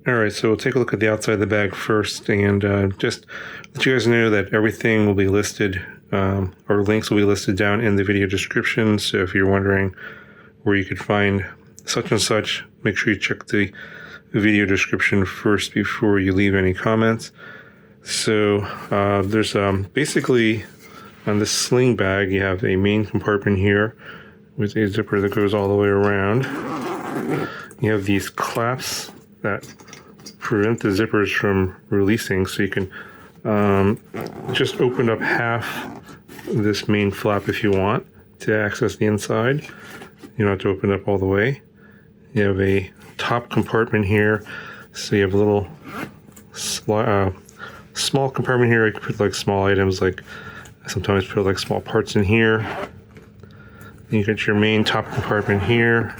Alright, so we'll take a look at the outside of the bag first, and just let you guys know that everything will be listed, or links will be listed down in the video description. So if you're wondering where you could find such and such, make sure you check the video description first before you leave any comments. So there's basically on this sling bag, you have a main compartment here with a zipper that goes all the way around. You have these clasps that prevent the zippers from releasing, so you can just open up half this main flap if you want to access the inside. You don't have to open up all the way. You have a top compartment here, so you have a little small compartment here. You can put like small items, like sometimes put like small parts in here. Then you got your main top compartment here.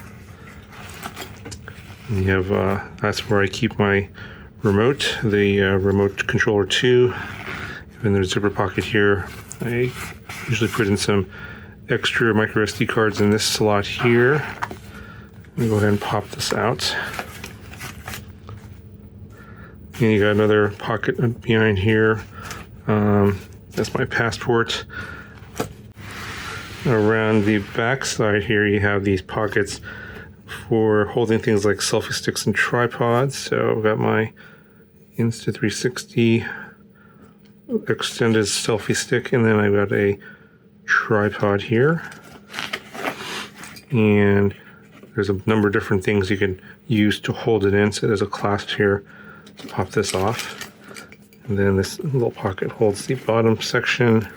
And you have that's where I keep my remote, the remote controller 2. And there's a zipper pocket here. I usually put in some extra micro SD cards in this slot here. Let me go ahead and pop this out. And you got another pocket behind here. That's my passport. Around the back side here, you have these pockets for holding things like selfie sticks and tripods. So I've got my Insta360 extended selfie stick, and then I've got a tripod here. And there's a number of different things you can use to hold it in. So there's a clasp here. Pop this off. And then this little pocket holds the bottom section.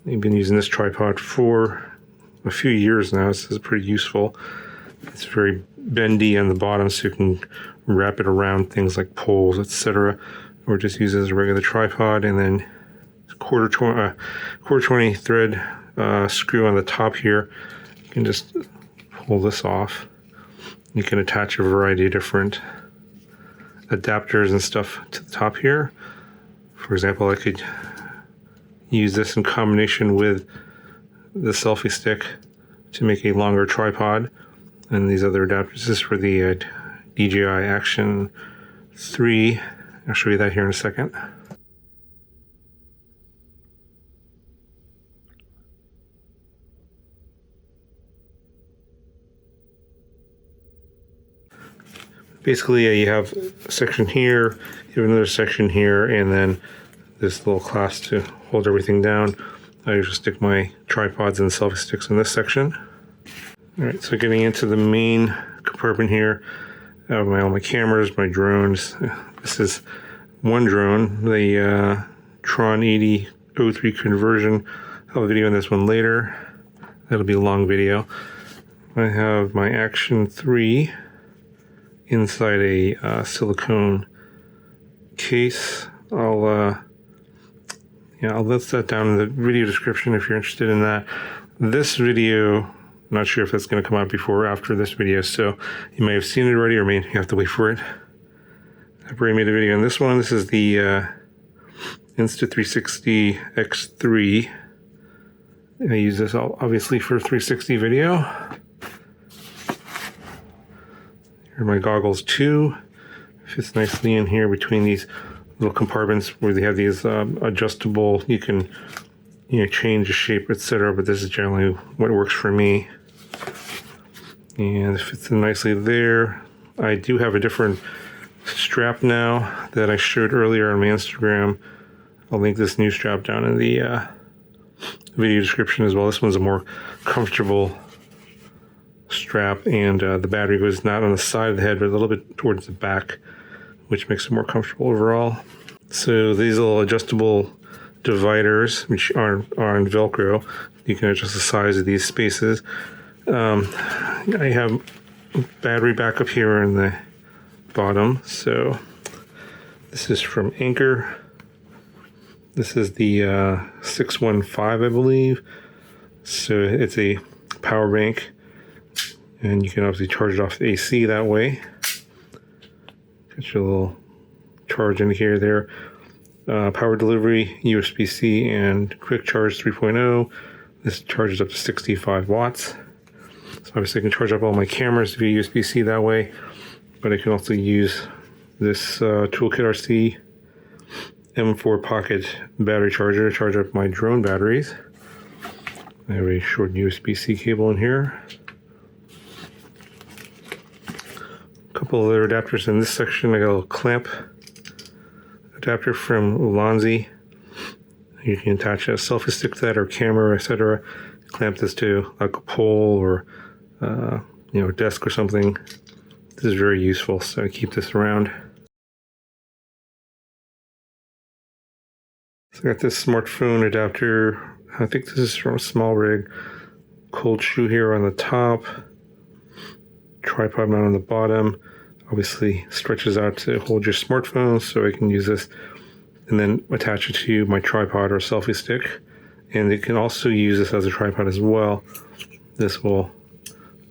I've been using this tripod for a few years now. This is pretty useful. It's very bendy on the bottom, so you can wrap it around things like poles, etc., or just use it as a regular tripod. And then quarter 20 thread screw on the top here. You can just pull this off. You can attach a variety of different adapters and stuff to the top here. For example, I could use this in combination with the selfie stick to make a longer tripod. And these other adapters, this is for the DJI Action 3. I'll show you that here in a second. Basically, you have a section here, you have another section here, and then this little clasp to hold everything down. I usually stick my tripods and selfie sticks in this section. Alright, so getting into the main compartment here, I have all my cameras, my drones. This is one drone, the Tron 8003 conversion. I'll have a video on this one later. That'll be a long video. I have my Action 3 inside a silicone case. I'll list that down in the video description if you're interested in that. This video, I'm not sure if that's going to come out before or after this video, so you may have seen it already or may have to wait for it. I've already made a video on this one. This is the Insta360 X3. I use this obviously for 360 video. Here are my goggles too. Fits nicely in here between these little compartments where they have these adjustable, you can change the shape, etc. But this is generally what works for me. And it fits in nicely there. I do have a different strap now that I showed earlier on my Instagram. I'll link this new strap down in the video description as well. This one's a more comfortable strap, and the battery goes not on the side of the head but a little bit towards the back, which makes it more comfortable overall. So these little adjustable dividers, which are on Velcro, you can adjust the size of these spaces. I have battery backup here in the bottom. So this is from Anchor. This is the 615, I believe. So it's a power bank, and you can obviously charge it off the AC that way. Got your little charge indicator there. Power delivery, USB-C, and quick charge 3.0. This charges up to 65 watts. So obviously I can charge up all my cameras via USB-C that way, but I can also use this Toolkit RC M4 pocket battery charger to charge up my drone batteries. I have a short USB-C cable in here. A couple of other adapters in this section. I got a little clamp adapter from Ulanzi. You can attach a selfie stick to that or camera, etc. Clamp this to like a pole or a desk or something. This is very useful, so I keep this around. So I got this smartphone adapter. I think this is from a small rig. Cold shoe here on the top. Tripod mount on the bottom. Obviously stretches out to hold your smartphone, so I can use this and then attach it to my tripod or selfie stick. And you can also use this as a tripod as well. This will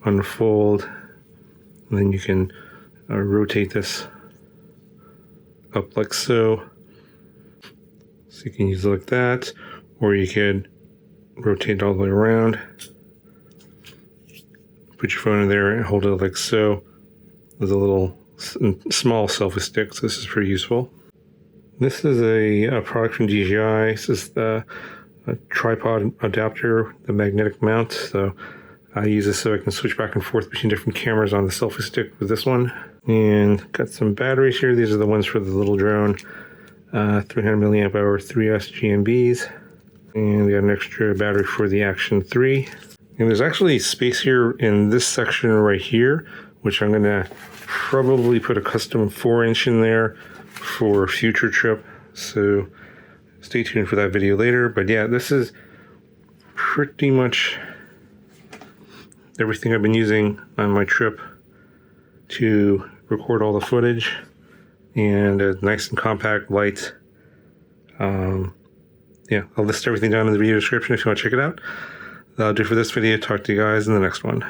unfold, and then you can rotate this up like so. So you can use it like that, or you could rotate it all the way around. Put your phone in there and hold it like so with a little small selfie stick. So this is pretty useful. This is a product from DJI. This is the tripod adapter, the magnetic mount. So I use this so I can switch back and forth between different cameras on the selfie stick with this one. And got some batteries here. These are the ones for the little drone. 300 milliamp hour 3S GMBs. And we got an extra battery for the Action 3. And there's actually space here in this section right here, which I'm going to probably put a custom 4-inch in there for a future trip. So stay tuned for that video later. But yeah, this is pretty much everything I've been using on my trip to record all the footage. And nice and compact, light. Yeah, I'll list everything down in the video description if you want to check it out. That'll do for this video. Talk to you guys in the next one.